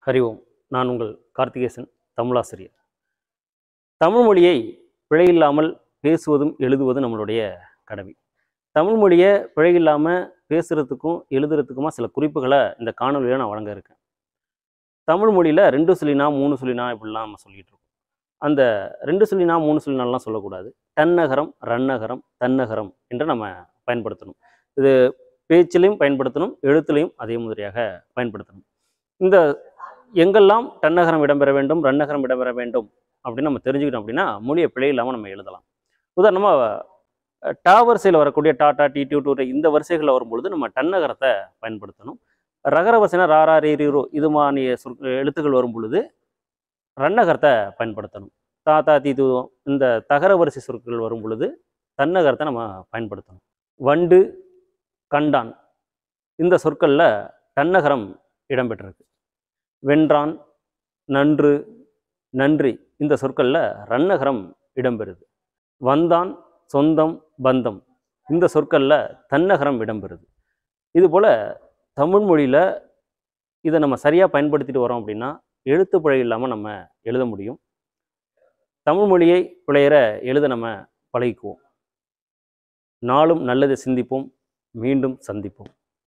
ஹரி ஓம். நான் உங்கள் கார்த்திகேசன், தமிழாசிரியர். தமிழ் மொழியை பிழையில்லாமல் பேசுவதும் எழுதுவதும் நம்மளுடைய கடமை. தமிழ் மொழியை பிழையில்லாமல் பேசுகிறதுக்கும் எழுதுறதுக்குமா சில குறிப்புகளை இந்த காணொலியில் நான் வழங்க இருக்கேன். தமிழ் மொழியில் 2 சொல்லினா 3 சொல்லினா இப்படிலாம் நம்ம சொல்லிகிட்டு இருக்கோம். அந்த 2 சொல்லினா 3 சொல்லினாலாம் சொல்லக்கூடாது. டன்னகரம், ரன்னகரம், தன்னகரம் என்று நம்ம பயன்படுத்தணும். இது பேச்சிலையும் பயன்படுத்தணும், எழுத்துலையும் அதே மாதிரியாக பயன்படுத்தணும். இந்த எங்கெல்லாம் டன்னகரம் இடம்பெற வேண்டும், ரன்னகரம் இடம்பெற வேண்டும் அப்படின்னு நம்ம தெரிஞ்சுக்கிட்டோம் அப்படின்னா மொழியை பிழை இல்லாமல் நம்ம எழுதலாம். உதாரணமாக டா வரிசையில் வரக்கூடிய டாடா டி டியூ டூ இந்த வரிசைகளில் வரும்பொழுது நம்ம டன்னகரத்தை பயன்படுத்தணும். ரகர வரிசைனா ராரா ரீரோ இது மாதிரி எழுத்துக்கள் வரும் பொழுது ரன்னகரத்தை பயன்படுத்தணும். தாத்தா தீ தூ இந்த தகர வரிசை சொற்கள் வரும் பொழுது தன்னகரத்தை நம்ம பயன்படுத்தணும். வண்டு, கண்டான் இந்த சொற்களில் டன்னகரம் இடம்பெற்றிருக்கு. வென்றான், நன்று, நன்றி இந்த சொற்களில் ரன்னகரம் இடம்பெறுது. வந்தான், சொந்தம், பந்தம் இந்த சொற்களில் தன்னகரம் இடம்பெறுது. இதுபோல் தமிழ் மொழியில் இதை நம்ம சரியாக பயன்படுத்திட்டு வரோம் அப்படின்னா எழுத்து பிழை இல்லாமல் நம்ம எழுத முடியும். தமிழ் மொழியை பிழையிற எழுத நம்ம பழகிக்குவோம். நாளும் நல்லதை சிந்திப்போம். மீண்டும் சந்திப்போம்.